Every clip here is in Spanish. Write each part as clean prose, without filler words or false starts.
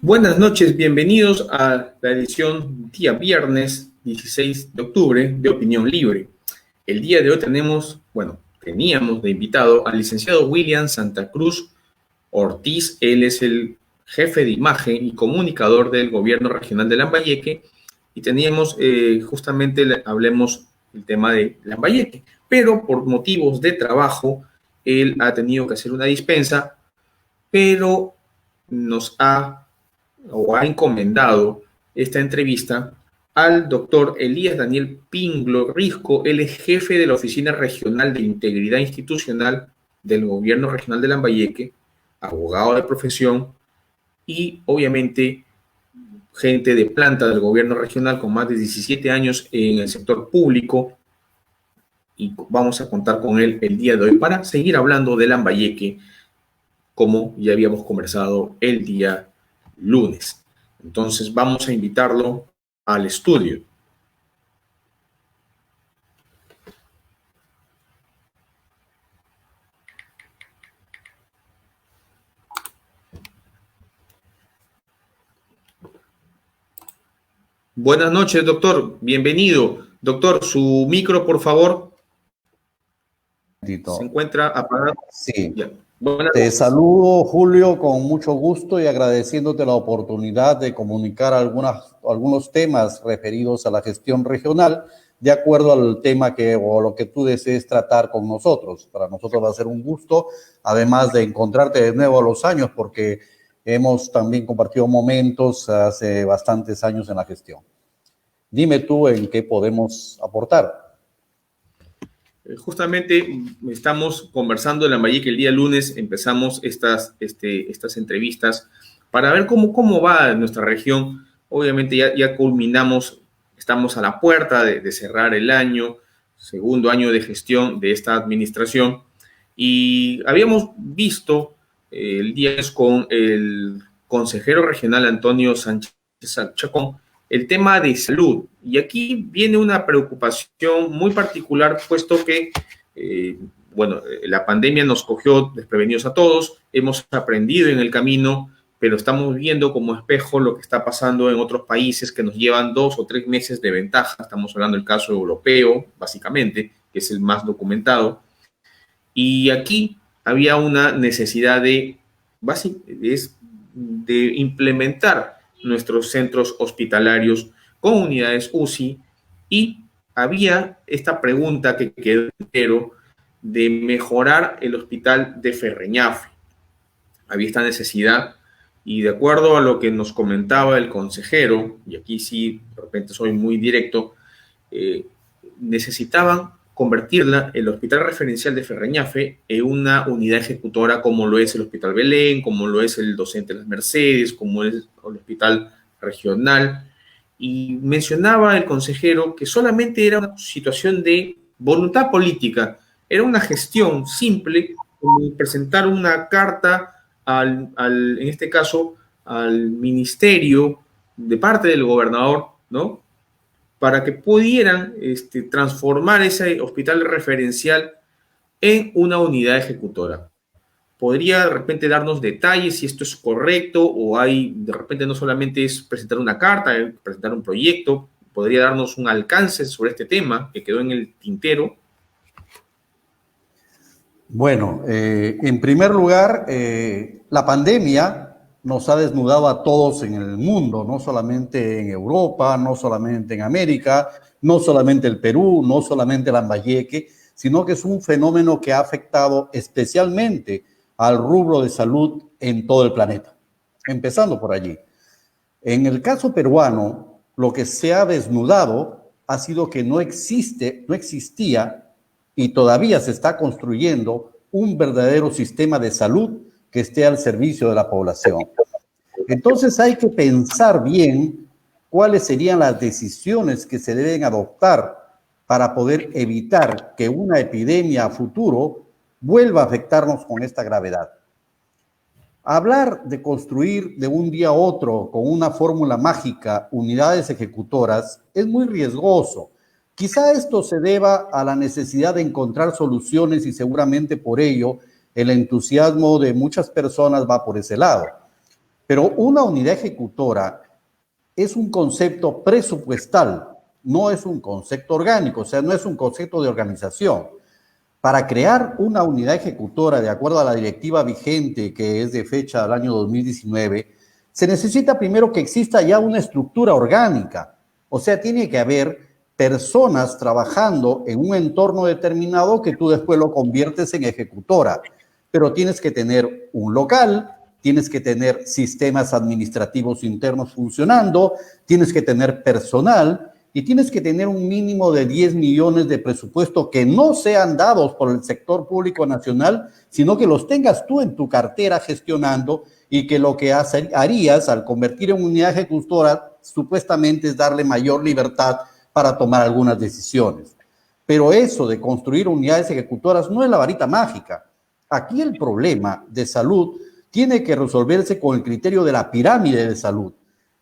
Buenas noches, bienvenidos a la edición día viernes 16 de octubre de Opinión Libre. El día de hoy teníamos de invitado al licenciado William Santa Cruz Ortiz. Él es el jefe de imagen y comunicador del gobierno regional de Lambayeque y teníamos hablemos el tema de Lambayeque, pero por motivos de trabajo él ha tenido que hacer una dispensa, pero nos ha encomendado esta entrevista al doctor Elías Daniel Pinglo Risco. Él es jefe de la Oficina Regional de Integridad Institucional del Gobierno Regional de Lambayeque, abogado de profesión y obviamente gente de planta del gobierno regional con más de 17 años en el sector público, y vamos a contar con él el día de hoy para seguir hablando de Lambayeque, como ya habíamos conversado el día lunes. Entonces vamos a invitarlo al estudio. Buenas noches, doctor. Bienvenido. Doctor, su micro, por favor. Se encuentra apagado. Sí. Te saludo, Julio, con mucho gusto y agradeciéndote la oportunidad de comunicar algunos temas referidos a la gestión regional de acuerdo al tema o lo que tú desees tratar con nosotros. Para nosotros va a ser un gusto, además de encontrarte de nuevo a los años, porque hemos también compartido momentos hace bastantes años en la gestión. Dime tú en qué podemos aportar. Justamente estamos conversando en Lambayeque el día lunes, empezamos estas entrevistas para ver cómo va nuestra región. Obviamente ya culminamos, estamos a la puerta de cerrar el año, segundo año de gestión de esta administración, y habíamos visto el día con el consejero regional Antonio Sánchez Chacón el tema de salud. Y aquí viene una preocupación muy particular, puesto que, la pandemia nos cogió desprevenidos a todos, hemos aprendido en el camino, pero estamos viendo como espejo lo que está pasando en otros países que nos llevan 2 o 3 meses de ventaja. Estamos hablando del caso europeo, básicamente, que es el más documentado. Y aquí había una necesidad de implementar nuestros centros hospitalarios con unidades UCI, y había esta pregunta que quedó entero de mejorar el hospital de Ferreñafe. Había esta necesidad, y de acuerdo a lo que nos comentaba el consejero, y aquí sí, de repente soy muy directo, necesitaban convertirla, el hospital referencial de Ferreñafe, en una unidad ejecutora como lo es el Hospital Belén, como lo es el Docente Las Mercedes, como es el hospital regional. Y mencionaba el consejero que solamente era una situación de voluntad política, era una gestión simple, como presentar una carta en este caso, al ministerio de parte del gobernador, ¿no?, para que pudieran transformar ese hospital referencial en una unidad ejecutora. ¿Podría de repente darnos detalles si esto es correcto, o hay de repente no solamente es presentar una carta, presentar un proyecto? ¿Podría darnos un alcance sobre este tema que quedó en el tintero? Bueno, en primer lugar, la pandemia nos ha desnudado a todos en el mundo, no solamente en Europa, no solamente en América, no solamente el Perú, no solamente Lambayeque, sino que es un fenómeno que ha afectado especialmente al rubro de salud en todo el planeta, empezando por allí. En el caso peruano, lo que se ha desnudado ha sido que no existía y todavía se está construyendo un verdadero sistema de salud que esté al servicio de la población. Entonces hay que pensar bien cuáles serían las decisiones que se deben adoptar para poder evitar que una epidemia a futuro vuelva a afectarnos con esta gravedad. Hablar de construir de un día a otro con una fórmula mágica unidades ejecutoras es muy riesgoso. Quizá esto se deba a la necesidad de encontrar soluciones, y seguramente por ello el entusiasmo de muchas personas va por ese lado. Pero una unidad ejecutora es un concepto presupuestal, no es un concepto orgánico, o sea, no es un concepto de organización. Para crear una unidad ejecutora, de acuerdo a la directiva vigente, que es de fecha del año 2019, se necesita primero que exista ya una estructura orgánica. O sea, tiene que haber personas trabajando en un entorno determinado que tú después lo conviertes en ejecutora. Pero tienes que tener un local, tienes que tener sistemas administrativos internos funcionando, tienes que tener personal y tienes que tener un mínimo de 10 millones de presupuesto que no sean dados por el sector público nacional, sino que los tengas tú en tu cartera gestionando y que lo que harías al convertir en unidad ejecutora supuestamente es darle mayor libertad para tomar algunas decisiones. Pero eso de construir unidades ejecutoras no es la varita mágica. Aquí el problema de salud tiene que resolverse con el criterio de la pirámide de salud.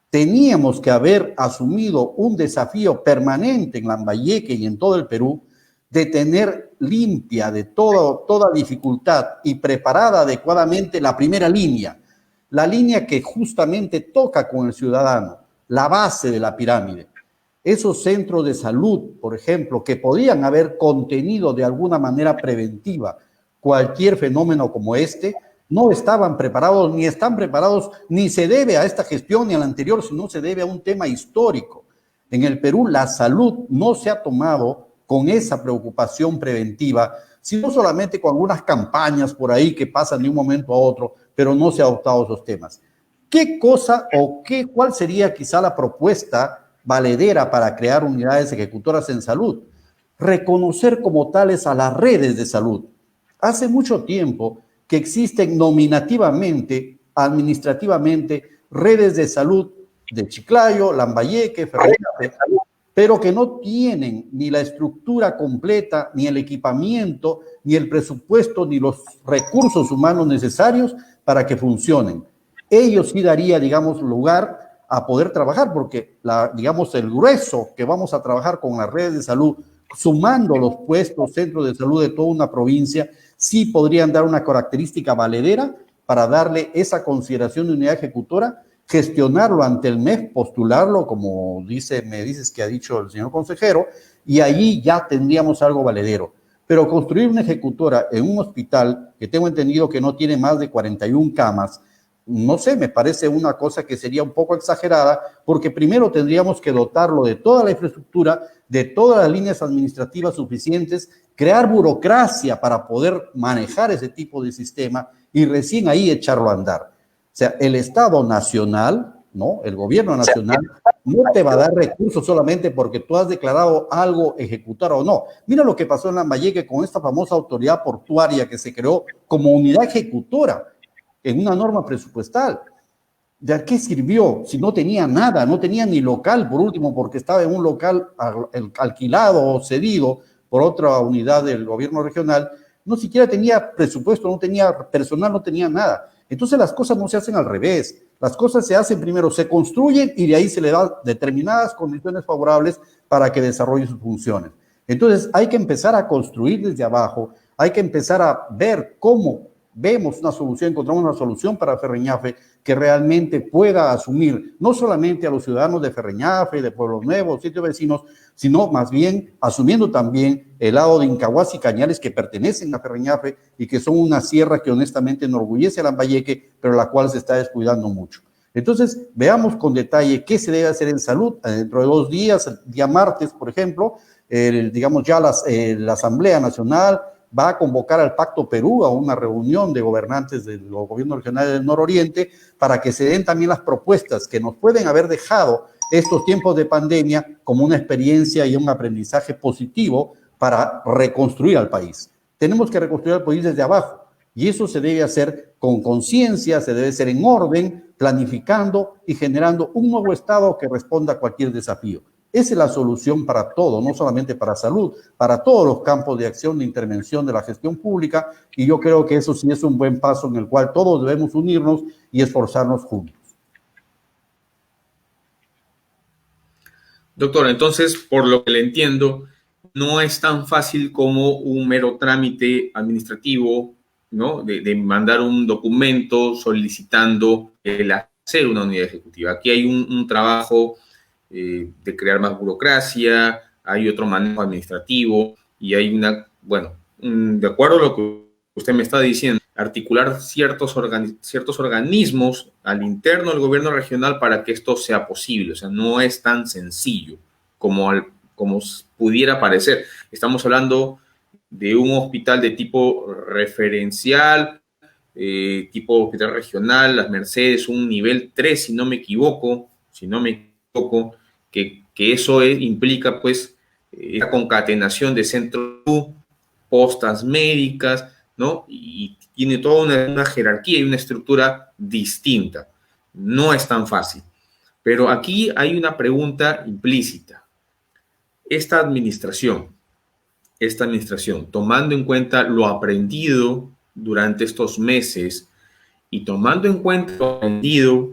Teníamos que haber asumido un desafío permanente en Lambayeque y en todo el Perú de tener limpia de toda dificultad y preparada adecuadamente la primera línea, la línea que justamente toca con el ciudadano, la base de la pirámide. Esos centros de salud, por ejemplo, que podían haber contenido de alguna manera preventiva cualquier fenómeno como este, no estaban preparados, ni están preparados, ni se debe a esta gestión ni a la anterior, sino se debe a un tema histórico. En el Perú la salud no se ha tomado con esa preocupación preventiva, sino solamente con algunas campañas por ahí que pasan de un momento a otro, pero no se ha adoptado esos temas. ¿Qué cosa o cuál sería quizá la propuesta valedera para crear unidades ejecutoras en salud? Reconocer como tales a las redes de salud. Hace mucho tiempo que existen nominativamente, administrativamente, redes de salud de Chiclayo, Lambayeque, Ferreñafe, pero que no tienen ni la estructura completa, ni el equipamiento, ni el presupuesto, ni los recursos humanos necesarios para que funcionen. Ellos sí daría, digamos, lugar a poder trabajar, porque digamos, el grueso que vamos a trabajar con las redes de salud, sumando los puestos, centros de salud de toda una provincia, sí podrían dar una característica valedera para darle esa consideración de unidad ejecutora, gestionarlo ante el MEF, postularlo, como me dices que ha dicho el señor consejero, y allí ya tendríamos algo valedero. Pero construir una ejecutora en un hospital, que tengo entendido que no tiene más de 41 camas, no sé, me parece una cosa que sería un poco exagerada, porque primero tendríamos que dotarlo de toda la infraestructura, de todas las líneas administrativas suficientes, crear burocracia para poder manejar ese tipo de sistema y recién ahí echarlo a andar. O sea, el Estado nacional, ¿no? El gobierno nacional no te va a dar recursos solamente porque tú has declarado algo ejecutar o no. Mira lo que pasó en Lambayeque con esta famosa autoridad portuaria que se creó como unidad ejecutora en una norma presupuestal. ¿De qué sirvió si no tenía nada? No tenía ni local, por último, porque estaba en un local alquilado o cedido por otra unidad del gobierno regional. No siquiera tenía presupuesto, no tenía personal, no tenía nada. Entonces las cosas no se hacen al revés. Las cosas se hacen primero, se construyen y de ahí se le dan determinadas condiciones favorables para que desarrolle sus funciones. Entonces hay que empezar a construir desde abajo, hay que empezar a ver cómo vemos una solución, encontramos una solución para Ferreñafe que realmente pueda asumir no solamente a los ciudadanos de Ferreñafe, de Pueblo Nuevo, sitios vecinos, sino más bien asumiendo también el lado de Incahuasi y Cañares que pertenecen a Ferreñafe y que son una sierra que honestamente enorgullece a Lambayeque, pero la cual se está descuidando mucho. Entonces, veamos con detalle qué se debe hacer en salud. Dentro de 2 días, el día martes, por ejemplo, digamos ya la Asamblea Nacional va a convocar al Pacto Perú a una reunión de gobernantes de los gobiernos regionales del nororiente para que se den también las propuestas que nos pueden haber dejado estos tiempos de pandemia como una experiencia y un aprendizaje positivo para reconstruir al país. Tenemos que reconstruir al país desde abajo y eso se debe hacer con conciencia, se debe hacer en orden, planificando y generando un nuevo Estado que responda a cualquier desafío. Esa es la solución para todo, no solamente para salud, para todos los campos de acción, de intervención de la gestión pública, y yo creo que eso sí es un buen paso en el cual todos debemos unirnos y esforzarnos juntos. Doctor, entonces, por lo que le entiendo, no es tan fácil como un mero trámite administrativo, ¿no? De mandar un documento solicitando la ser una unidad ejecutiva. Aquí hay un trabajo de crear más burocracia, hay otro manejo administrativo y hay de acuerdo a lo que usted me está diciendo, articular ciertos organismos al interno del gobierno regional para que esto sea posible. O sea, no es tan sencillo como pudiera parecer. Estamos hablando de un hospital de tipo referencial, tipo hospital regional, Las Mercedes, un nivel 3, si no me equivoco, que eso implica pues la concatenación de centros, postas médicas, ¿no? Y tiene toda una jerarquía y una estructura distinta. No es tan fácil. Pero aquí hay una pregunta implícita. Esta administración, tomando en cuenta lo aprendido durante estos meses y tomando en cuenta lo aprendido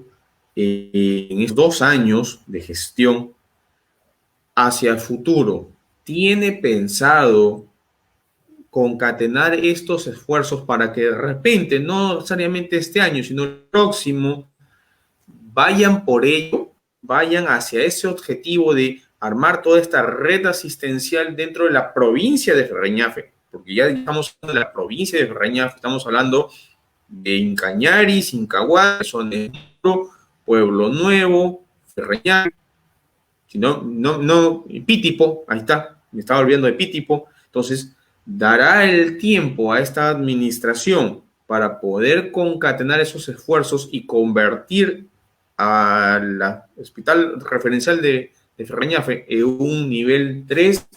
en estos 2 años de gestión hacia el futuro, ¿tiene pensado concatenar estos esfuerzos para que de repente, no necesariamente este año, sino el próximo, vayan por ello, vayan hacia ese objetivo de armar toda esta red asistencial dentro de la provincia de Ferreñafe? Porque ya estamos hablando de la provincia de Ferreñafe, estamos hablando de Incañari, Incahuasi, Pueblo Nuevo, Ferreñafe, Pitipo, ahí está, me estaba olvidando de Pitipo. Entonces, dará el tiempo a esta administración para poder concatenar esos esfuerzos y convertir al hospital referencial de Ferreñafe en un nivel 3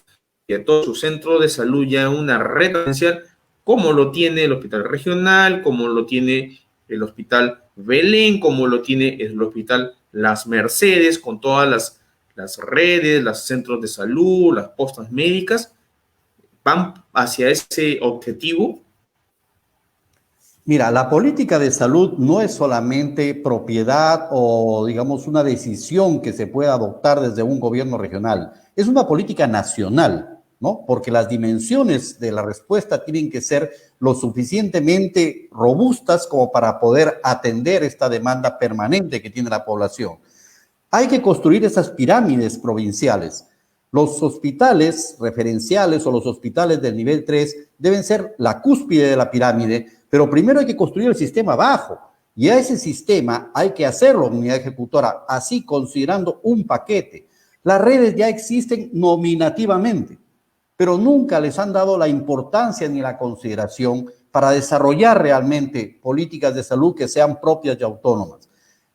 y a todo su centro de salud ya en una red referencial, como lo tiene el hospital regional, como lo tiene el hospital Belén, como lo tiene el hospital Las Mercedes, con todas las redes, los centros de salud, las postas médicas, van hacia ese objetivo. Mira, la política de salud no es solamente propiedad o, digamos, una decisión que se pueda adoptar desde un gobierno regional. Es una política nacional, ¿no? Porque las dimensiones de la respuesta tienen que ser lo suficientemente robustas como para poder atender esta demanda permanente que tiene la población. Hay que construir esas pirámides provinciales. Los hospitales referenciales o los hospitales del nivel 3 deben ser la cúspide de la pirámide, pero primero hay que construir el sistema bajo. Y a ese sistema hay que hacerlo en unidad ejecutora, así considerando un paquete. Las redes ya existen nominativamente, pero nunca les han dado la importancia ni la consideración para desarrollar realmente políticas de salud que sean propias y autónomas.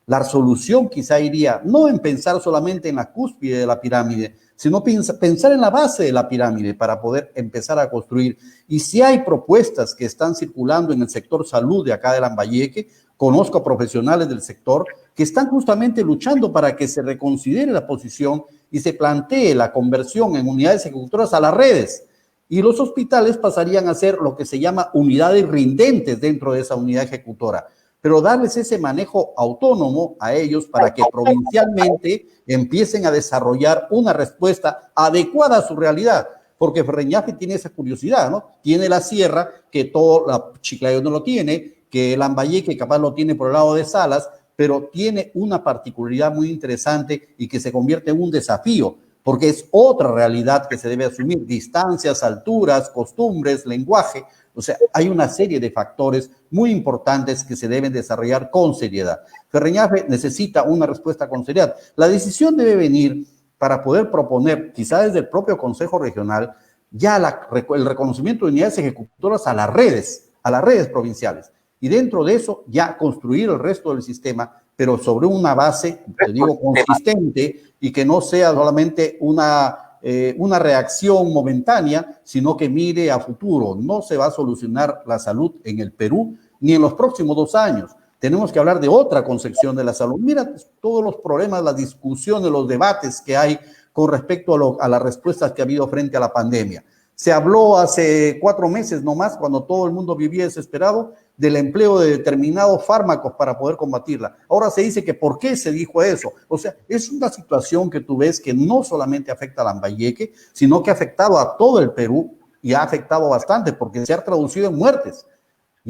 La solución quizá iría no en pensar solamente en la cúspide de la pirámide, sino pensar en la base de la pirámide para poder empezar a construir. Y si hay propuestas que están circulando en el sector salud de acá de Lambayeque, conozco a profesionales del sector que están justamente luchando para que se reconsidere la posición y se plantee la conversión en unidades ejecutoras a las redes. Y los hospitales pasarían a ser lo que se llama unidades rindentes dentro de esa unidad ejecutora, pero darles ese manejo autónomo a ellos para que provincialmente empiecen a desarrollar una respuesta adecuada a su realidad, porque Ferreñafe tiene esa curiosidad, ¿no? Tiene la sierra, que todo, la Chiclayo no lo tiene, que Lambayeque capaz lo tiene por el lado de Salas, pero tiene una particularidad muy interesante y que se convierte en un desafío, porque es otra realidad que se debe asumir, distancias, alturas, costumbres, lenguaje. O sea, hay una serie de factores muy importantes que se deben desarrollar con seriedad. Ferreñafe necesita una respuesta con seriedad. La decisión debe venir para poder proponer, quizá desde el propio Consejo Regional, ya el reconocimiento de unidades ejecutoras a las redes provinciales. Y dentro de eso, ya construir el resto del sistema, pero sobre una base, te digo, consistente y que no sea solamente una reacción momentánea, sino que mire a futuro. No se va a solucionar la salud en el Perú ni en los próximos 2 años. Tenemos que hablar de otra concepción de la salud. Mira todos los problemas, las discusiones, los debates que hay con respecto a las respuestas que ha habido frente a la pandemia. Se habló hace 4 meses nomás, cuando todo el mundo vivía desesperado, del empleo de determinados fármacos para poder combatirla. Ahora se dice que ¿por qué se dijo eso? O sea, es una situación que tú ves que no solamente afecta a Lambayeque, sino que ha afectado a todo el Perú y ha afectado bastante porque se ha traducido en muertes.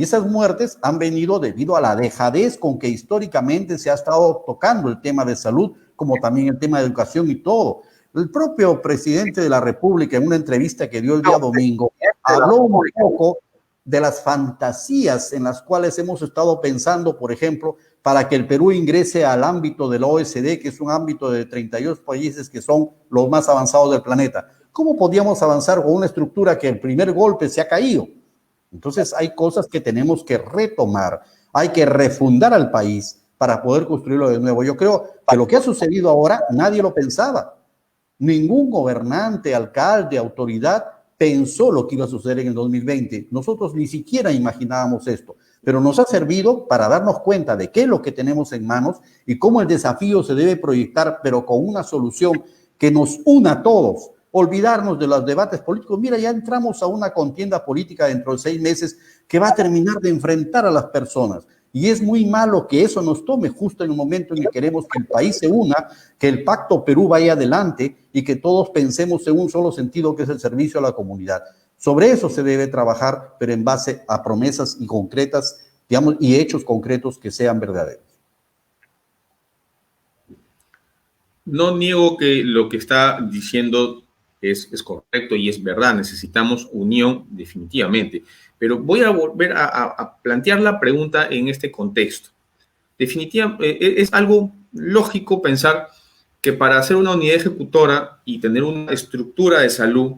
Y esas muertes han venido debido a la dejadez con que históricamente se ha estado tocando el tema de salud, como también el tema de educación y todo. El propio presidente de la República, en una entrevista que dio el día domingo, habló un poco de las fantasías en las cuales hemos estado pensando, por ejemplo, para que el Perú ingrese al ámbito de la OECD, que es un ámbito de 32 países que son los más avanzados del planeta. ¿Cómo podíamos avanzar con una estructura que el primer golpe se ha caído? Entonces hay cosas que tenemos que retomar, hay que refundar al país para poder construirlo de nuevo. Yo creo que lo que ha sucedido ahora nadie lo pensaba. Ningún gobernante, alcalde, autoridad pensó lo que iba a suceder en el 2020. Nosotros ni siquiera imaginábamos esto, pero nos ha servido para darnos cuenta de qué es lo que tenemos en manos y cómo el desafío se debe proyectar, pero con una solución que nos una a todos. Olvidarnos de los debates políticos. Mira, ya entramos a una contienda política dentro de 6 meses que va a terminar de enfrentar a las personas. Y es muy malo que eso nos tome justo en el momento en que queremos que el país se una, que el Pacto Perú vaya adelante y que todos pensemos en un solo sentido, que es el servicio a la comunidad. Sobre eso se debe trabajar, pero en base a promesas y concretas, digamos, y hechos concretos que sean verdaderos. No niego que lo que está diciendo es correcto y es verdad, necesitamos unión definitivamente, pero voy a volver a plantear la pregunta en este contexto. Definitivamente, es algo lógico pensar que para hacer una unidad ejecutora y tener una estructura de salud,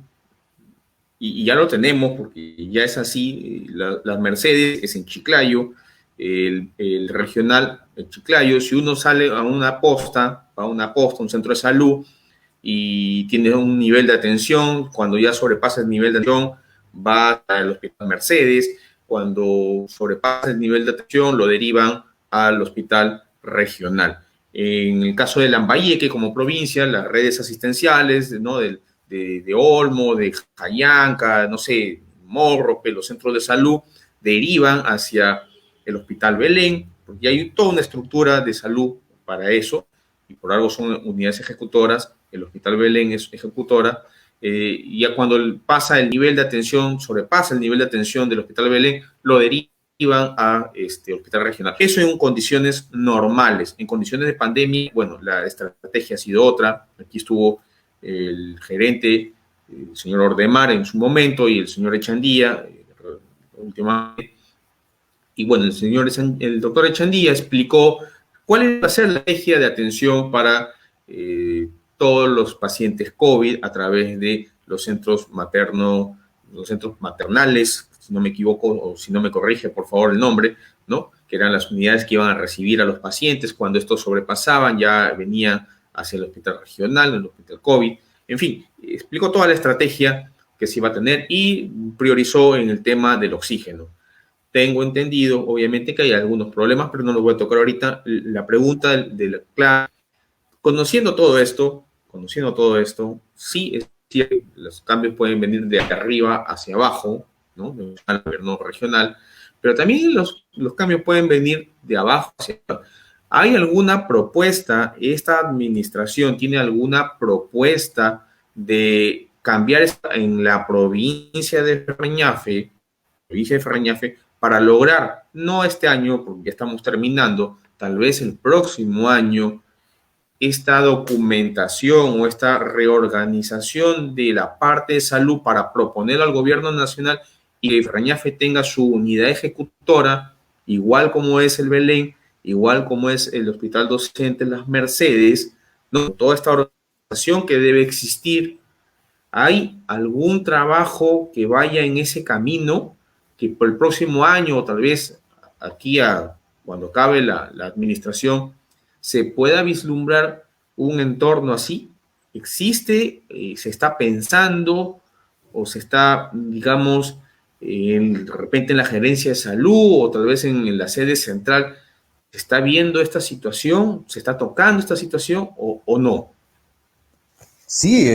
y ya lo tenemos porque ya es así, las Mercedes es en Chiclayo, el regional en Chiclayo, si uno sale a una posta, un centro de salud, y tiene un nivel de atención, cuando ya sobrepasa el nivel de atención, va al hospital Mercedes, cuando sobrepasa el nivel de atención, lo derivan al hospital regional. En el caso de Lambayeque, como provincia, las redes asistenciales, ¿no?, de Olmo, de Jayanca, no sé, Morrope, los centros de salud, derivan hacia el hospital Belén, porque hay toda una estructura de salud para eso, y por algo son unidades ejecutoras. El Hospital Belén es ejecutora, ya cuando pasa el nivel de atención, sobrepasa el nivel de atención del Hospital Belén, lo derivan a hospital regional. Eso en condiciones normales. En condiciones de pandemia, bueno, la estrategia ha sido otra. Aquí estuvo el gerente, el señor Ordemar en su momento, y el señor Echandía, últimamente. Y bueno, el doctor Echandía explicó cuál va a ser la estrategia de atención para todos los pacientes COVID a través de los centros maternales, si no me equivoco, o si no me corrige, por favor, el nombre, ¿no?, que eran las unidades que iban a recibir a los pacientes. Cuando estos sobrepasaban, ya venían hacia el hospital regional, el hospital COVID. En fin, explicó toda la estrategia que se iba a tener y priorizó en el tema del oxígeno. Tengo entendido, obviamente, que hay algunos problemas, pero no los voy a tocar ahorita. La pregunta de la conociendo todo esto, sí es cierto, los cambios pueden venir de arriba hacia abajo, ¿no?, al gobierno regional, pero también los cambios pueden venir de abajo hacia arriba. ¿Hay alguna propuesta? ¿Esta administración tiene alguna propuesta de cambiar en la provincia de Ferreñafe, para lograr, no este año, porque ya estamos terminando, tal vez el próximo año, esta documentación o esta reorganización de la parte de salud para proponer al gobierno nacional y que Ferreñafe tenga su unidad ejecutora, igual como es el Belén, igual como es el Hospital Docente Las Mercedes, ¿no?, toda esta organización que debe existir? ¿Hay algún trabajo que vaya en ese camino, que por el próximo año o tal vez aquí cuando acabe la administración se pueda vislumbrar un entorno así? ¿Existe? ¿Se está pensando o se está, digamos, de repente en la gerencia de salud o tal vez en la sede central, se está viendo esta situación, se está tocando esta situación o no? Sí,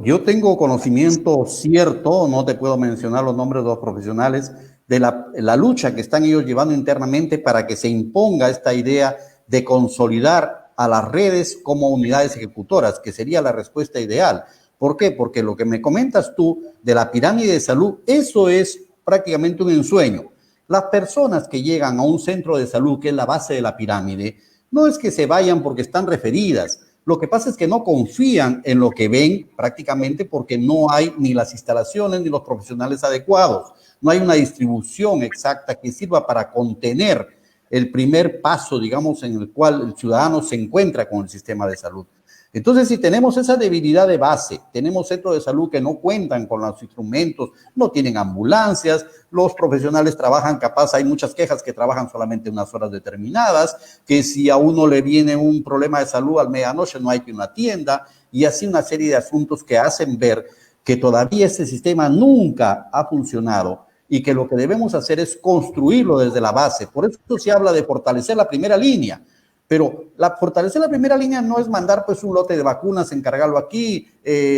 yo tengo conocimiento cierto, no te puedo mencionar los nombres de los profesionales, de la lucha que están ellos llevando internamente para que se imponga esta idea de consolidar a las redes como unidades ejecutoras, que sería la respuesta ideal. ¿Por qué? Porque lo que me comentas tú de la pirámide de salud, eso es prácticamente un ensueño. Las personas que llegan a un centro de salud, que es la base de la pirámide, no es que se vayan porque están referidas. Lo que pasa es que no confían en lo que ven prácticamente porque no hay ni las instalaciones ni los profesionales adecuados. No hay una distribución exacta que sirva para contener el primer paso, digamos, en el cual el ciudadano se encuentra con el sistema de salud. Entonces, si tenemos esa debilidad de base, tenemos centros de salud que no cuentan con los instrumentos, no tienen ambulancias, los profesionales trabajan, capaz hay muchas quejas que trabajan solamente unas horas determinadas, que si a uno le viene un problema de salud al medianoche no hay quien lo atienda, y así una serie de asuntos que hacen ver que todavía este sistema nunca ha funcionado y que lo que debemos hacer es construirlo desde la base. Por eso se habla de fortalecer la primera línea. Pero fortalecer la primera línea no es mandar pues un lote de vacunas, encargarlo aquí,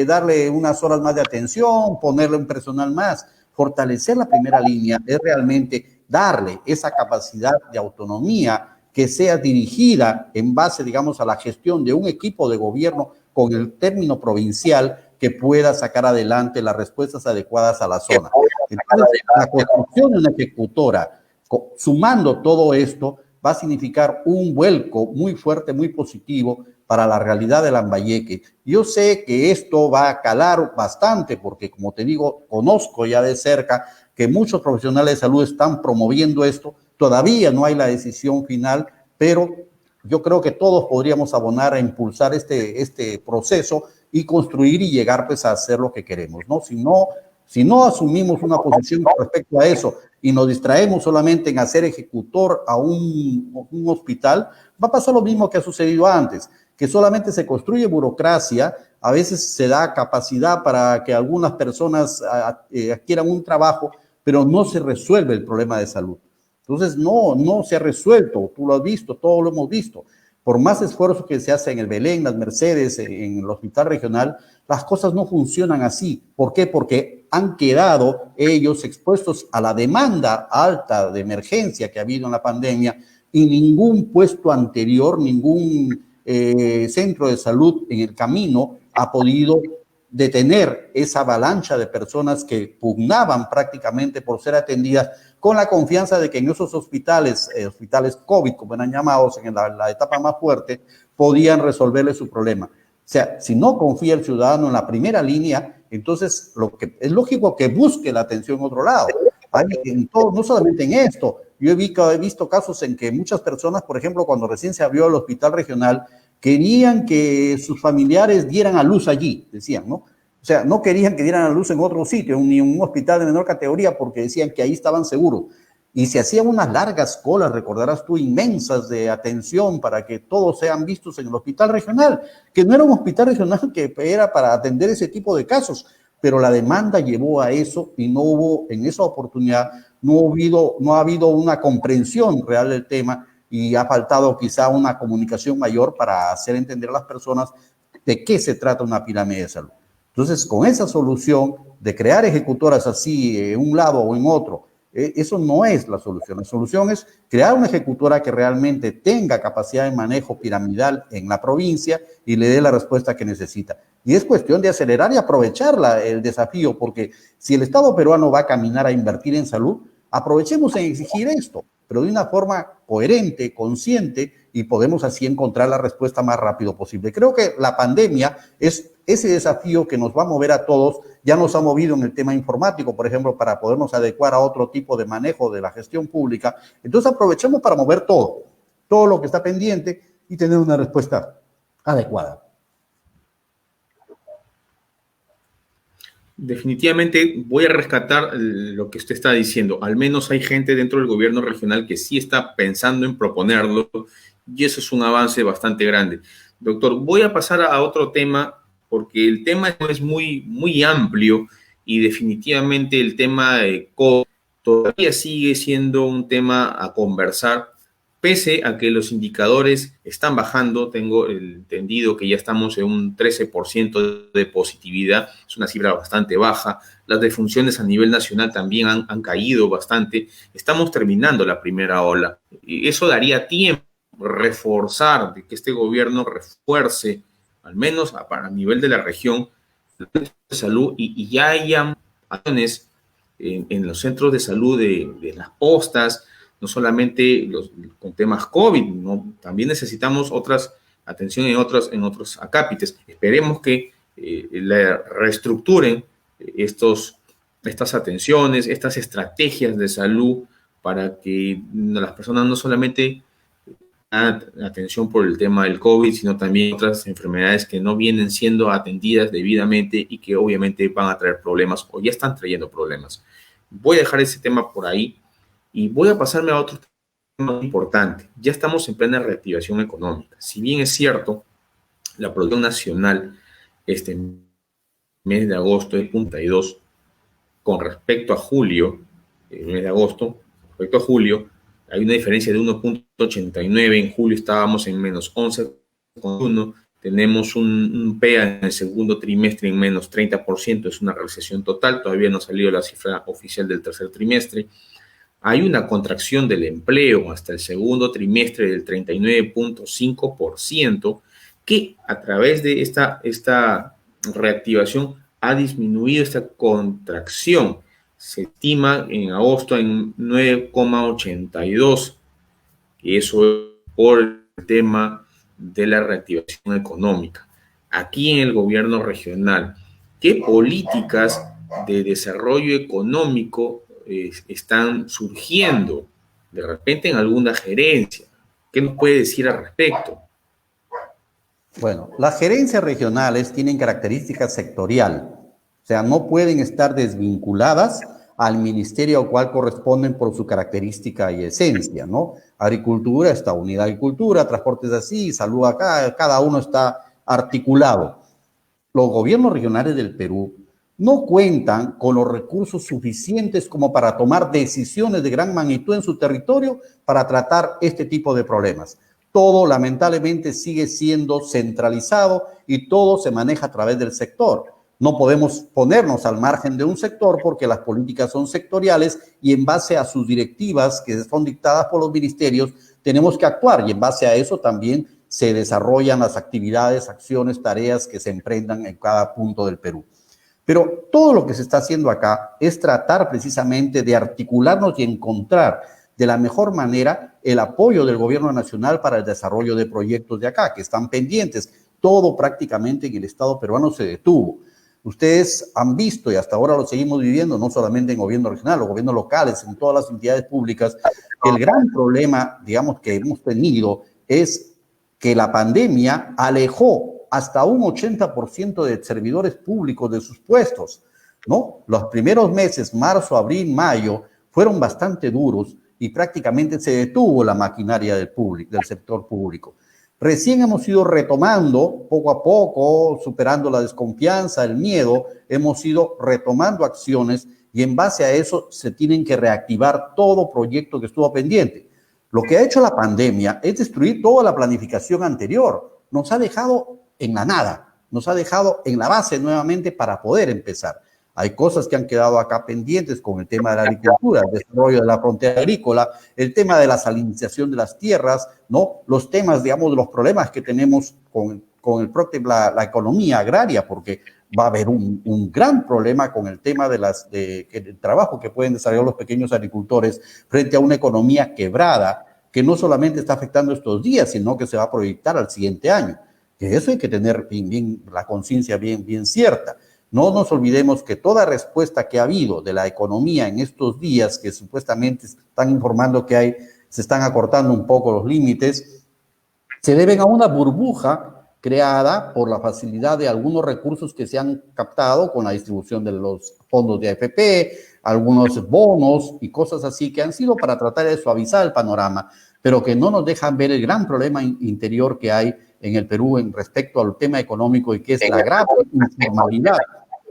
darle unas horas más de atención, ponerle un personal más. Fortalecer la primera línea es realmente darle esa capacidad de autonomía que sea dirigida en base, digamos, a la gestión de un equipo de gobierno con el término provincial que pueda sacar adelante las respuestas adecuadas a la zona. Entonces, la construcción de una ejecutora, sumando todo esto, va a significar un vuelco muy fuerte, muy positivo para la realidad de Lambayeque. Yo sé que esto va a calar bastante porque, como te digo, conozco ya de cerca que muchos profesionales de salud están promoviendo esto. Todavía no hay la decisión final, pero yo creo que todos podríamos abonar a impulsar este proceso y construir y llegar pues a hacer lo que queremos, ¿no? Si no asumimos una posición respecto a eso y nos distraemos solamente en hacer ejecutor a un hospital, va a pasar lo mismo que ha sucedido antes, que solamente se construye burocracia, a veces se da capacidad para que algunas personas adquieran un trabajo, pero no se resuelve el problema de salud. Entonces, no se ha resuelto, tú lo has visto, todos lo hemos visto. Por más esfuerzo que se hace en el Belén, las Mercedes, en el hospital regional, las cosas no funcionan así. ¿Por qué? Porque han quedado ellos expuestos a la demanda alta de emergencia que ha habido en la pandemia y ningún puesto anterior, ningún centro de salud en el camino ha podido detener esa avalancha de personas que pugnaban prácticamente por ser atendidas con la confianza de que en esos hospitales, hospitales COVID, como eran llamados en la etapa más fuerte, podían resolverle su problema. O sea, si no confía el ciudadano en la primera línea, entonces es lógico que busque la atención en otro lado. En todo, no solamente en esto. Yo he visto casos en que muchas personas, por ejemplo, cuando recién se abrió el hospital regional, querían que sus familiares dieran a luz allí, decían, ¿no? O sea, no querían que dieran a luz en otro sitio, ni en un hospital de menor categoría, porque decían que ahí estaban seguros. Y se hacían unas largas colas, recordarás tú, inmensas de atención para que todos sean vistos en el hospital regional, que no era un hospital regional que era para atender ese tipo de casos, pero la demanda llevó a eso y no hubo, en esa oportunidad, no ha habido una comprensión real del tema y ha faltado quizá una comunicación mayor para hacer entender a las personas de qué se trata una pirámide de salud. Entonces, con esa solución de crear ejecutoras así en un lado o en otro, eso no es la solución. La solución es crear una ejecutora que realmente tenga capacidad de manejo piramidal en la provincia y le dé la respuesta que necesita. Y es cuestión de acelerar y aprovechar el desafío, porque si el Estado peruano va a caminar a invertir en salud, aprovechemos en exigir esto, pero de una forma coherente, consciente, y podemos así encontrar la respuesta más rápido posible. Creo que la pandemia es ese desafío que nos va a mover a todos. Ya nos ha movido en el tema informático, por ejemplo, para podernos adecuar a otro tipo de manejo de la gestión pública. Entonces aprovechemos para mover todo lo que está pendiente y tener una respuesta adecuada. Definitivamente voy a rescatar lo que usted está diciendo. Al menos hay gente dentro del gobierno regional que sí está pensando en proponerlo y eso es un avance bastante grande. Doctor, voy a pasar a otro tema porque el tema es muy amplio y definitivamente el tema de COVID todavía sigue siendo un tema a conversar. Pese a que los indicadores están bajando, tengo entendido que ya estamos en un 13% de positividad, es una cifra bastante baja. Las defunciones a nivel nacional también han caído bastante. Estamos terminando la primera ola. Y eso daría tiempo reforzar, de que este gobierno refuerce, al menos a nivel de la región, de salud y ya hayan acciones en los centros de salud de las postas, no solamente con temas COVID, ¿no? También necesitamos otras atención en otros acápites. Esperemos que la reestructuren estas atenciones, estas estrategias de salud para que las personas no solamente atención por el tema del COVID, sino también otras enfermedades que no vienen siendo atendidas debidamente y que obviamente van a traer problemas o ya están trayendo problemas. Voy a dejar ese tema por ahí y voy a pasarme a otro tema importante. Ya estamos en plena reactivación económica. Si bien es cierto, la producción nacional este mes de agosto es 0.2 con respecto a julio, el mes de agosto, respecto a julio, hay una diferencia de 1.89, en julio estábamos en menos 11,1, tenemos un PEA en el segundo trimestre en menos 30%, es una recesión total, todavía no ha salido la cifra oficial del tercer trimestre. Hay una contracción del empleo hasta el segundo trimestre del 39.5%, que a través de esta reactivación ha disminuido esta contracción. Se estima en agosto en 9,82, y eso es por el tema de la reactivación económica. Aquí en el gobierno regional, ¿qué políticas de desarrollo económico están surgiendo de repente en alguna gerencia? ¿Qué nos puede decir al respecto? Bueno, las gerencias regionales tienen características sectorial, o sea, no pueden estar desvinculadas al ministerio al cual corresponden por su característica y esencia, ¿no? Agricultura está unida a agricultura, transportes así, salud acá, cada uno está articulado. Los gobiernos regionales del Perú no cuentan con los recursos suficientes como para tomar decisiones de gran magnitud en su territorio para tratar este tipo de problemas. Todo lamentablemente sigue siendo centralizado y todo se maneja a través del sector. No podemos ponernos al margen de un sector porque las políticas son sectoriales y en base a sus directivas que son dictadas por los ministerios tenemos que actuar y en base a eso también se desarrollan las actividades, acciones, tareas que se emprendan en cada punto del Perú. Pero todo lo que se está haciendo acá es tratar precisamente de articularnos y encontrar de la mejor manera el apoyo del gobierno nacional para el desarrollo de proyectos de acá, que están pendientes. Todo prácticamente en el Estado peruano se detuvo. Ustedes han visto, y hasta ahora lo seguimos viviendo, no solamente en gobierno regional, los gobiernos locales, en todas las entidades públicas, que el gran problema, digamos, que hemos tenido es que la pandemia alejó hasta un 80% de servidores públicos de sus puestos, ¿no? Los primeros meses, marzo, abril, mayo, fueron bastante duros y prácticamente se detuvo la maquinaria del sector público. Recién hemos ido retomando poco a poco, superando la desconfianza, el miedo, hemos ido retomando acciones y en base a eso se tienen que reactivar todo proyecto que estuvo pendiente. Lo que ha hecho la pandemia es destruir toda la planificación anterior. Nos ha dejado en la nada, nos ha dejado en la base nuevamente para poder empezar. Hay cosas que han quedado acá pendientes con el tema de la agricultura, el desarrollo de la frontera agrícola, el tema de la salinización de las tierras, ¿no? Los temas, digamos, de los problemas que tenemos con la economía agraria, porque va a haber un gran problema con el tema del trabajo que pueden desarrollar los pequeños agricultores frente a una economía quebrada que no solamente está afectando estos días, sino que se va a proyectar al siguiente año. Que eso hay que tener bien la conciencia bien cierta. No nos olvidemos que toda respuesta que ha habido de la economía en estos días, que supuestamente están informando que se están acortando un poco los límites, se deben a una burbuja creada por la facilidad de algunos recursos que se han captado con la distribución de los fondos de AFP, algunos bonos y cosas así que han sido para tratar de suavizar el panorama, pero que no nos dejan ver el gran problema interior que hay en el Perú en respecto al tema económico y que es la grave informalidad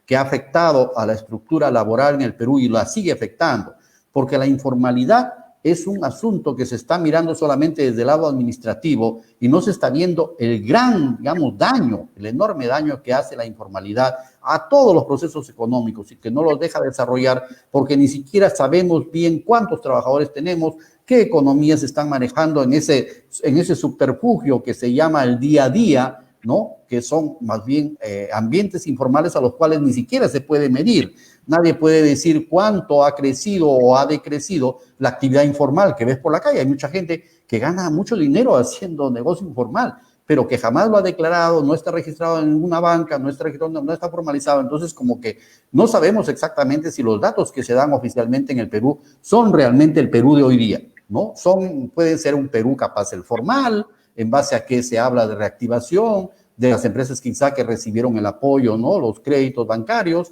que ha afectado a la estructura laboral en el Perú y la sigue afectando, porque la informalidad es un asunto que se está mirando solamente desde el lado administrativo y no se está viendo el gran, digamos, daño, el enorme daño que hace la informalidad a todos los procesos económicos y que no los deja desarrollar porque ni siquiera sabemos bien cuántos trabajadores tenemos, qué economías se están manejando en ese subterfugio que se llama el día a día, ¿no? Que son más bien ambientes informales a los cuales ni siquiera se puede medir. Nadie puede decir cuánto ha crecido o ha decrecido la actividad informal que ves por la calle. Hay mucha gente que gana mucho dinero haciendo negocio informal, pero que jamás lo ha declarado, no está registrado en ninguna banca, no está formalizado. Entonces, como que no sabemos exactamente si los datos que se dan oficialmente en el Perú son realmente el Perú de hoy día, ¿no? Pueden ser un Perú capaz el formal, en base a que se habla de reactivación, de las empresas quizá que recibieron el apoyo, ¿no? Los créditos bancarios,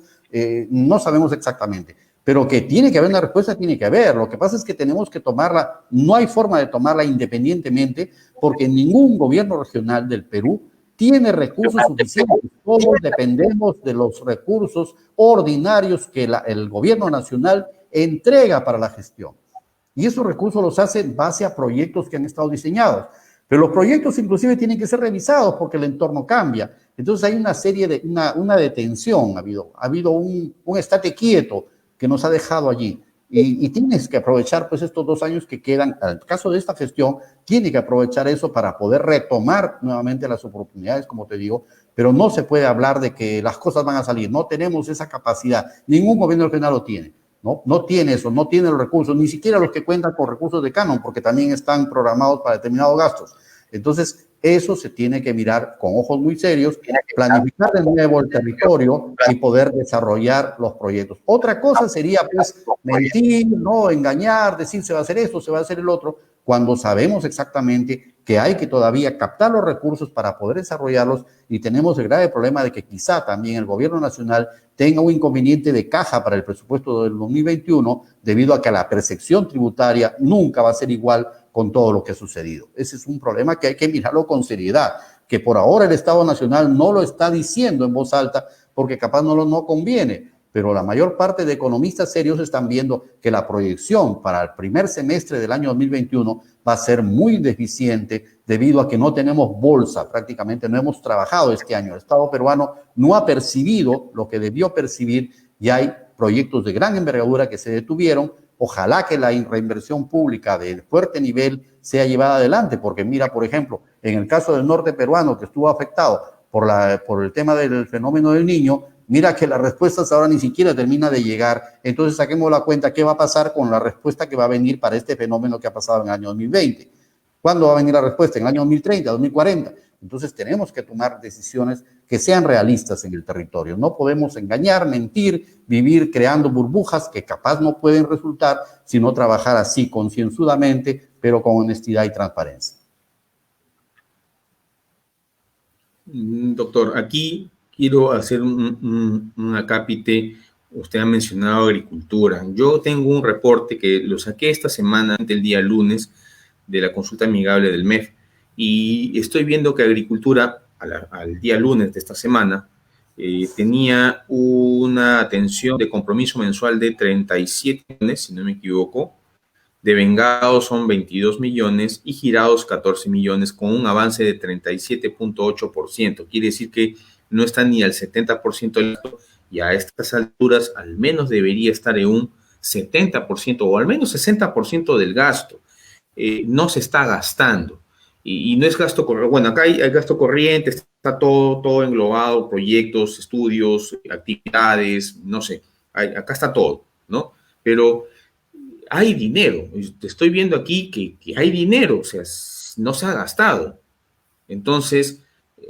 no sabemos exactamente. Pero que tiene que haber una respuesta, tiene que haber. Lo que pasa es que tenemos que tomarla, no hay forma de tomarla independientemente, porque ningún gobierno regional del Perú tiene recursos suficientes. Todos dependemos de los recursos ordinarios que el gobierno nacional entrega para la gestión. Y esos recursos los hace en base a proyectos que han estado diseñados. Pero los proyectos inclusive tienen que ser revisados porque el entorno cambia. Entonces hay una serie de, una detención, ha habido un estate quieto que nos ha dejado allí. Y tienes que aprovechar pues estos 2 años que quedan, en el caso de esta gestión, tiene que aprovechar eso para poder retomar nuevamente las oportunidades, como te digo, pero no se puede hablar de que las cosas van a salir, no tenemos esa capacidad, ningún gobierno regional lo tiene. No tiene eso, no tiene los recursos, ni siquiera los que cuentan con recursos de Canon, porque también están programados para determinados gastos. Entonces, eso se tiene que mirar con ojos muy serios, planificar de nuevo el territorio y poder desarrollar los proyectos. Otra cosa sería, pues, mentir, no engañar, decir se va a hacer esto, se va a hacer el otro, cuando sabemos exactamente que hay que todavía captar los recursos para poder desarrollarlos y tenemos el grave problema de que quizá también el gobierno nacional tenga un inconveniente de caja para el presupuesto del 2021 debido a que la percepción tributaria nunca va a ser igual con todo lo que ha sucedido. Ese es un problema que hay que mirarlo con seriedad, que por ahora el Estado Nacional no lo está diciendo en voz alta porque capaz no conviene, pero la mayor parte de economistas serios están viendo que la proyección para el primer semestre del año 2021 va a ser muy deficiente debido a que no tenemos bolsa, prácticamente no hemos trabajado este año. El Estado peruano no ha percibido lo que debió percibir y hay proyectos de gran envergadura que se detuvieron. Ojalá que la reinversión pública de fuerte nivel sea llevada adelante, porque mira, por ejemplo, en el caso del norte peruano que estuvo afectado por el tema del fenómeno del Niño, mira que las respuestas ahora ni siquiera termina de llegar. Entonces saquemos la cuenta qué va a pasar con la respuesta que va a venir para este fenómeno que ha pasado en el año 2020. ¿Cuándo va a venir la respuesta? ¿En el año 2030, 2040? Entonces tenemos que tomar decisiones que sean realistas en el territorio. No podemos engañar, mentir, vivir creando burbujas que capaz no pueden resultar, sino trabajar así concienzudamente, pero con honestidad y transparencia. Doctor, aquí quiero hacer un acápite. Usted ha mencionado agricultura. Yo tengo un reporte que lo saqué esta semana, el día lunes, de la consulta amigable del MEF, y estoy viendo que agricultura, al día lunes de esta semana, tenía una atención de compromiso mensual de 37 millones, si no me equivoco, de vengados son 22 millones y girados 14 millones, con un avance de 37.8%. Quiere decir que no está ni al 70% del gasto, y a estas alturas al menos debería estar en un 70% o al menos 60% del gasto. No se está gastando. Y no es gasto corriente. Bueno, acá hay gasto corriente, está todo englobado, proyectos, estudios, actividades, no sé, acá está todo, ¿no? Pero hay dinero. Te estoy viendo aquí que hay dinero, o sea, no se ha gastado. Entonces,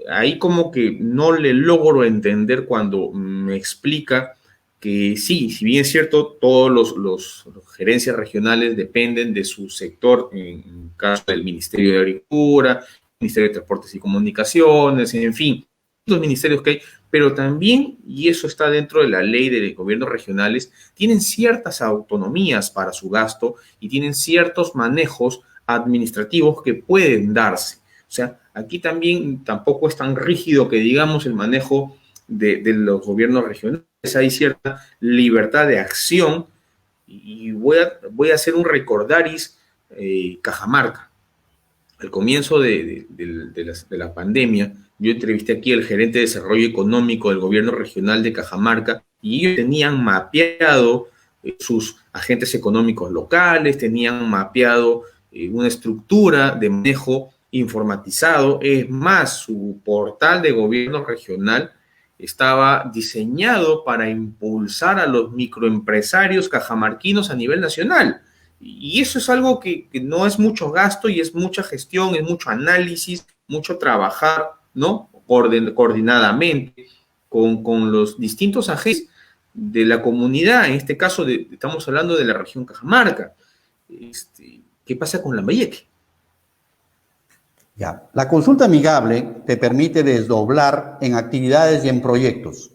ahí como que no le logro entender cuando me explica que sí, si bien es cierto, todos los gerencias regionales dependen de su sector, en el caso del Ministerio de Agricultura, Ministerio de Transportes y Comunicaciones, en fin, los ministerios que hay, pero también, y eso está dentro de la ley de gobiernos regionales, tienen ciertas autonomías para su gasto y tienen ciertos manejos administrativos que pueden darse. O sea, aquí también tampoco es tan rígido que digamos el manejo de los gobiernos regionales. Hay cierta libertad de acción y voy a hacer un recordaris Cajamarca. Al comienzo de la pandemia, yo entrevisté aquí al gerente de desarrollo económico del gobierno regional de Cajamarca y ellos tenían mapeado sus agentes económicos locales, tenían mapeado una estructura de manejo informatizado. Es más, su portal de gobierno regional estaba diseñado para impulsar a los microempresarios cajamarquinos a nivel nacional. Y eso es algo que no es mucho gasto y es mucha gestión, es mucho análisis, mucho trabajar, ¿no? Coordinadamente con los distintos agentes de la comunidad. En este caso, estamos hablando de la región Cajamarca. ¿Qué pasa con Lambayeque? Ya. La consulta amigable te permite desdoblar en actividades y en proyectos.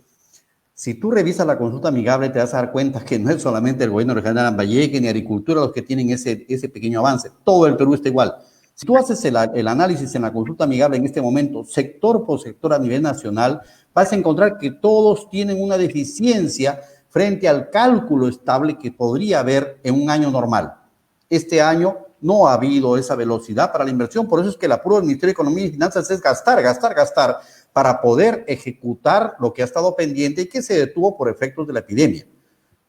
Si tú revisas la consulta amigable, te vas a dar cuenta que no es solamente el gobierno regional de Lambayeque ni agricultura los que tienen ese pequeño avance. Todo el Perú está igual. Si tú haces el análisis en la consulta amigable en este momento, sector por sector a nivel nacional, vas a encontrar que todos tienen una deficiencia frente al cálculo estable que podría haber en un año normal. Este año no ha habido esa velocidad para la inversión, por eso es que el apuro del Ministerio de Economía y Finanzas es gastar, gastar, gastar, para poder ejecutar lo que ha estado pendiente y que se detuvo por efectos de la epidemia.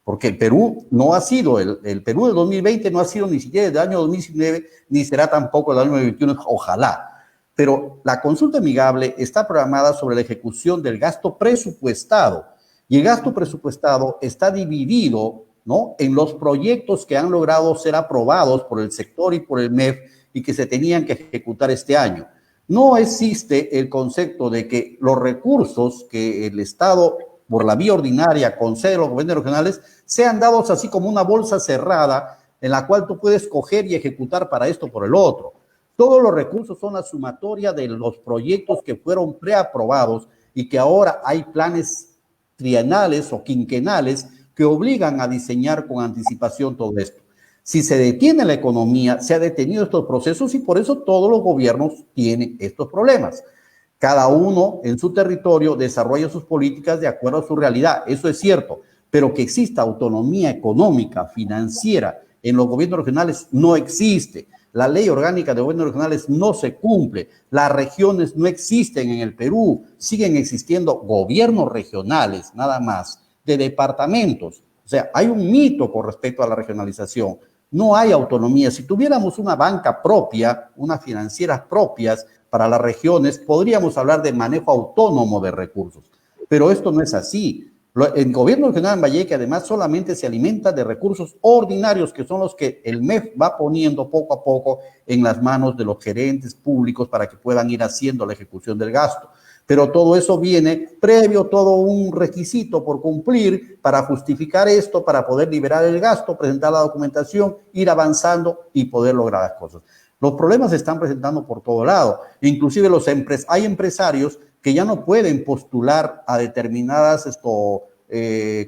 Porque el Perú no ha sido, el Perú del 2020 no ha sido ni siquiera del año 2019, ni será tampoco el año 2021, ojalá. Pero la consulta amigable está programada sobre la ejecución del gasto presupuestado. Y el gasto presupuestado está dividido, ¿no?, en los proyectos que han logrado ser aprobados por el sector y por el MEF y que se tenían que ejecutar este año. No existe el concepto de que los recursos que el Estado, por la vía ordinaria, concede a los gobiernos regionales, sean dados así como una bolsa cerrada en la cual tú puedes coger y ejecutar para esto por el otro. Todos los recursos son la sumatoria de los proyectos que fueron preaprobados y que ahora hay planes trienales o quinquenales que obligan a diseñar con anticipación todo esto. Si se detiene la economía, se han detenido estos procesos y por eso todos los gobiernos tienen estos problemas. Cada uno en su territorio desarrolla sus políticas de acuerdo a su realidad, eso es cierto, pero que exista autonomía económica, financiera en los gobiernos regionales no existe. La ley orgánica de gobiernos regionales no se cumple, las regiones no existen en el Perú, siguen existiendo gobiernos regionales nada más, de departamentos. O sea, hay un mito con respecto a la regionalización. No hay autonomía. Si tuviéramos una banca propia, unas financieras propias para las regiones, podríamos hablar de manejo autónomo de recursos. Pero esto no es así. El gobierno regional de Lambayeque además solamente se alimenta de recursos ordinarios, que son los que el MEF va poniendo poco a poco en las manos de los gerentes públicos para que puedan ir haciendo la ejecución del gasto. Pero todo eso viene previo, todo un requisito por cumplir para justificar esto, para poder liberar el gasto, presentar la documentación, ir avanzando y poder lograr las cosas. Los problemas se están presentando por todo lado. Inclusive hay empresarios que ya no pueden postular a determinadas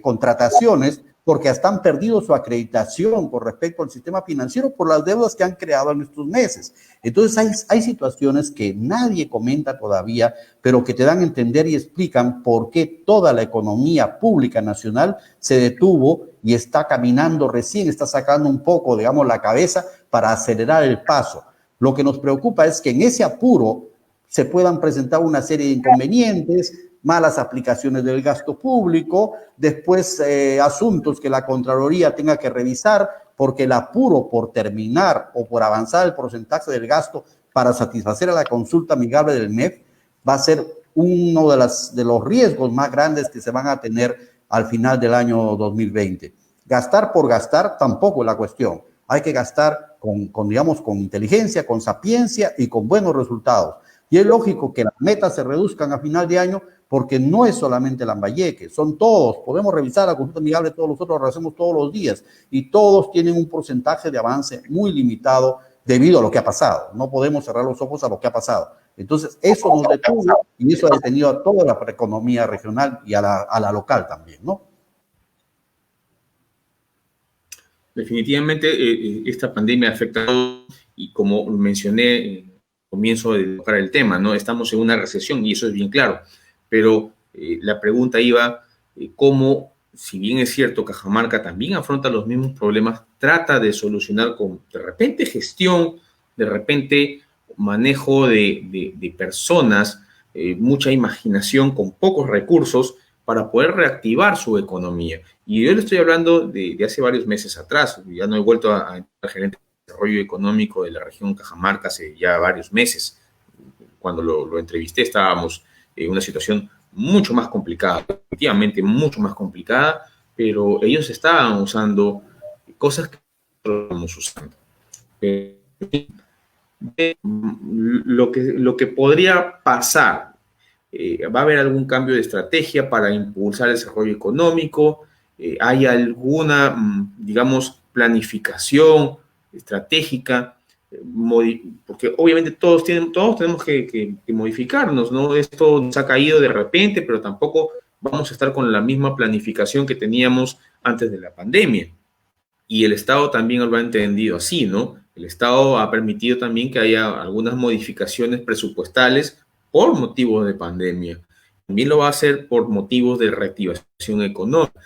contrataciones porque hasta han perdido su acreditación con respecto al sistema financiero por las deudas que han creado en estos meses. Entonces hay situaciones que nadie comenta todavía, pero que te dan a entender y explican por qué toda la economía pública nacional se detuvo y está caminando recién, está sacando un poco, digamos, la cabeza para acelerar el paso. Lo que nos preocupa es que en ese apuro se puedan presentar una serie de inconvenientes, malas aplicaciones del gasto público, después asuntos que la Contraloría tenga que revisar porque el apuro por terminar o por avanzar el porcentaje del gasto para satisfacer a la consulta amigable del MEF va a ser uno de los riesgos más grandes que se van a tener al final del año 2020. Gastar por gastar tampoco es la cuestión. Hay que gastar con inteligencia, con sapiencia y con buenos resultados. Y es lógico que las metas se reduzcan a final de año porque no es solamente Lambayeque, son todos. Podemos revisar la consulta amigable, todos nosotros lo hacemos todos los días y todos tienen un porcentaje de avance muy limitado debido a lo que ha pasado. No podemos cerrar los ojos a lo que ha pasado. Entonces, eso nos detuvo y eso ha detenido a toda la economía regional y a la local también, ¿no? Definitivamente, esta pandemia ha afectado, y como mencioné al comienzo de tocar el tema, ¿no? Estamos en una recesión y eso es bien claro. Pero la pregunta iba, ¿cómo, si bien es cierto, Cajamarca también afronta los mismos problemas, trata de solucionar con, de repente, gestión, de repente, manejo de personas, mucha imaginación, con pocos recursos, para poder reactivar su economía? Y yo le estoy hablando de hace varios meses atrás, ya no he vuelto a gerente desarrollo económico de la región Cajamarca hace ya varios meses. Cuando lo entrevisté estábamos en una situación mucho más complicada, efectivamente mucho más complicada, pero ellos estaban usando cosas que nosotros estamos usando. Lo que podría pasar, va a haber algún cambio de estrategia para impulsar el desarrollo económico, hay alguna, digamos, planificación estratégica, porque obviamente todos tenemos que modificarnos, ¿no? Esto nos ha caído de repente, pero tampoco vamos a estar con la misma planificación que teníamos antes de la pandemia. Y el Estado también lo ha entendido así, ¿no? El Estado ha permitido también que haya algunas modificaciones presupuestales por motivos de pandemia. También lo va a hacer por motivos de reactivación económica.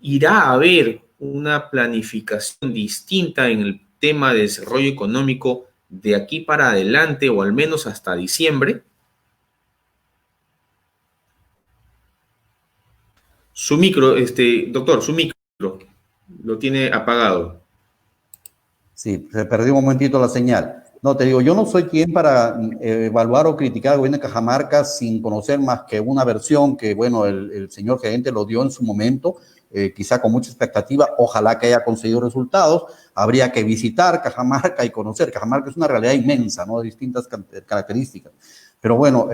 ¿Irá a haber una planificación distinta en el tema de desarrollo económico de aquí para adelante o al menos hasta diciembre? Su micro, doctor, su micro lo tiene apagado. Sí, se perdió un momentito la señal. No, te digo, yo no soy quien para evaluar o criticar al gobierno de Cajamarca sin conocer más que una versión que, bueno, el señor gerente lo dio en su momento, quizá con mucha expectativa, ojalá que haya conseguido resultados. Habría que visitar Cajamarca y conocer. Cajamarca es una realidad inmensa, ¿no? De distintas características. Pero bueno,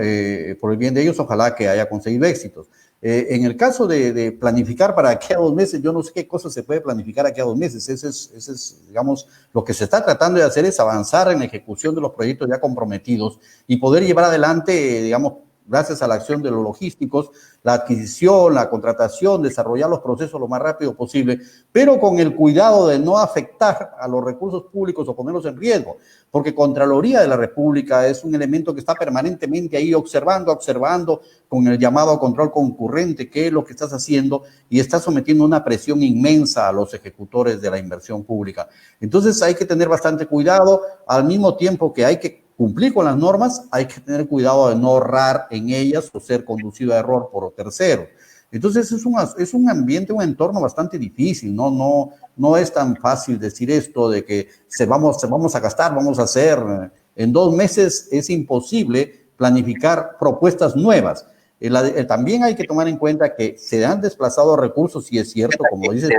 por el bien de ellos, ojalá que haya conseguido éxitos. En el caso de planificar para aquí a 2 meses, yo no sé qué cosas se puede planificar aquí a 2 meses. Ese es, digamos, lo que se está tratando de hacer es avanzar en la ejecución de los proyectos ya comprometidos y poder llevar adelante, digamos, gracias a la acción de los logísticos, la adquisición, la contratación, desarrollar los procesos lo más rápido posible, pero con el cuidado de no afectar a los recursos públicos o ponerlos en riesgo, porque Contraloría de la República es un elemento que está permanentemente ahí observando con el llamado control concurrente, qué es lo que estás haciendo, y está sometiendo una presión inmensa a los ejecutores de la inversión pública. Entonces hay que tener bastante cuidado, al mismo tiempo que hay que cumplir con las normas, hay que tener cuidado de no ahorrar en ellas o ser conducido a error por terceros. Entonces es un ambiente, un entorno bastante difícil, no es tan fácil decir esto de que vamos a gastar, vamos a hacer. En 2 meses es imposible planificar propuestas nuevas. También hay que tomar en cuenta que se han desplazado recursos, y es cierto, como dices,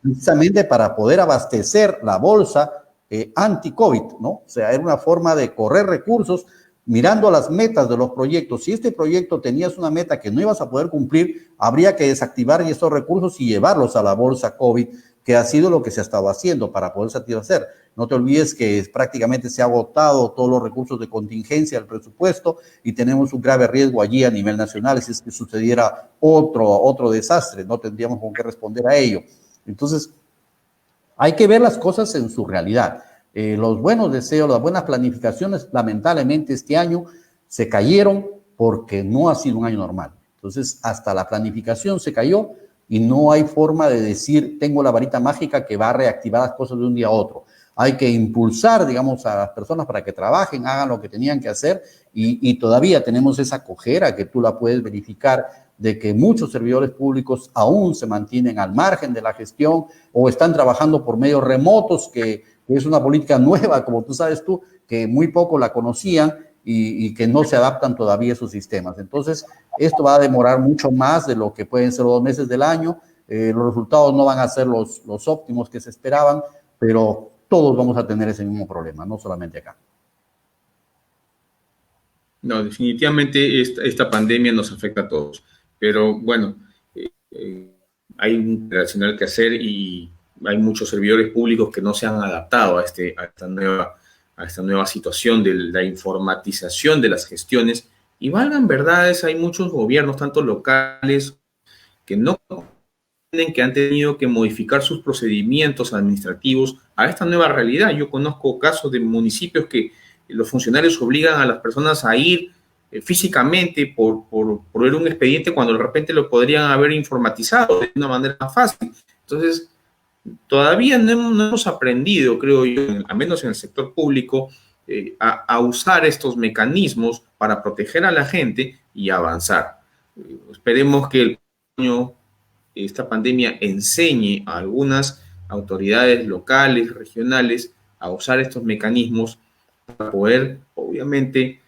precisamente para poder abastecer la bolsa anti-COVID, ¿no? O sea, era una forma de correr recursos mirando las metas de los proyectos. Si este proyecto tenías una meta que no ibas a poder cumplir, habría que desactivar estos recursos y llevarlos a la bolsa COVID, que ha sido lo que se ha estado haciendo para poder satisfacer. No te olvides que prácticamente se ha agotado todos los recursos de contingencia del presupuesto y tenemos un grave riesgo allí a nivel nacional. Si es que sucediera otro desastre, no tendríamos con qué responder a ello. Entonces, hay que ver las cosas en su realidad. Los buenos deseos, las buenas planificaciones, lamentablemente este año se cayeron porque no ha sido un año normal. Entonces, hasta la planificación se cayó y no hay forma de decir, tengo la varita mágica que va a reactivar las cosas de un día a otro. Hay que impulsar, digamos, a las personas para que trabajen, hagan lo que tenían que hacer y todavía tenemos esa cojera que tú la puedes verificar de que muchos servidores públicos aún se mantienen al margen de la gestión o están trabajando por medios remotos, que es una política nueva, como tú sabes tú, que muy poco la conocían y que no se adaptan todavía a esos sistemas. Entonces, esto va a demorar mucho más de lo que pueden ser los 2 meses del año. Los resultados no van a ser los óptimos que se esperaban, pero todos vamos a tener ese mismo problema, no solamente acá. No, definitivamente esta pandemia nos afecta a todos. Pero bueno, hay un relacional que hacer y hay muchos servidores públicos que no se han adaptado a esta nueva situación de la informatización de las gestiones. Y valgan verdades, hay muchos gobiernos, tanto locales, que no tienen, que han tenido que modificar sus procedimientos administrativos a esta nueva realidad. Yo conozco casos de municipios que los funcionarios obligan a las personas a ir físicamente por ver un expediente cuando de repente lo podrían haber informatizado de una manera más fácil. Entonces, todavía no hemos aprendido, creo yo, al menos en el sector público, a usar estos mecanismos para proteger a la gente y avanzar. Esperemos que esta pandemia enseñe algunas autoridades locales, regionales, a usar estos mecanismos para poder, obviamente,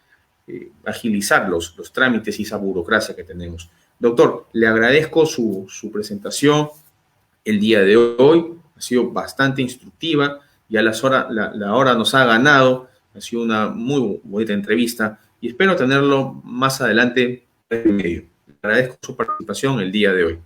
agilizar los trámites y esa burocracia que tenemos. Doctor, le agradezco su presentación el día de hoy. Ha sido bastante instructiva. Ya la hora nos ha ganado. Ha sido una muy bonita entrevista y espero tenerlo más adelante en medio. Le agradezco su participación el día de hoy.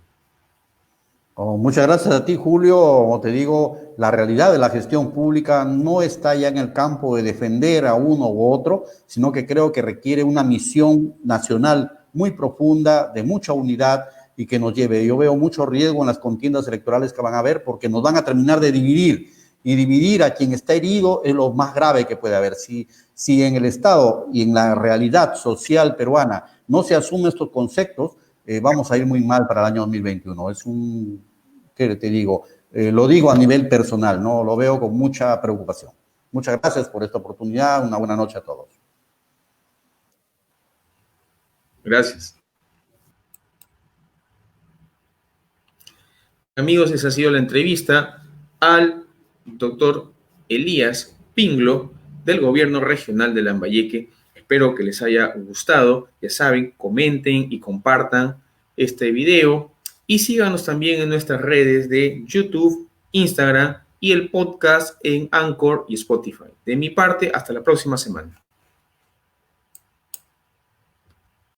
Oh, muchas gracias a ti, Julio. Como te digo, la realidad de la gestión pública no está ya en el campo de defender a uno u otro, sino que creo que requiere una misión nacional muy profunda, de mucha unidad y que nos lleve. Yo veo mucho riesgo en las contiendas electorales que van a haber porque nos van a terminar de dividir. Y dividir a quien está herido es lo más grave que puede haber. Si en el Estado y en la realidad social peruana no se asumen estos conceptos, vamos a ir muy mal para el año 2021. ¿Qué te digo? Lo digo a nivel personal, ¿no? Lo veo con mucha preocupación. Muchas gracias por esta oportunidad. Una buena noche a todos. Gracias. Amigos, esa ha sido la entrevista al doctor Elías Pinglo del Gobierno Regional de Lambayeque. Espero que les haya gustado. Ya saben, comenten y compartan este video y síganos también en nuestras redes de YouTube, Instagram y el podcast en Anchor y Spotify. De mi parte, hasta la próxima semana.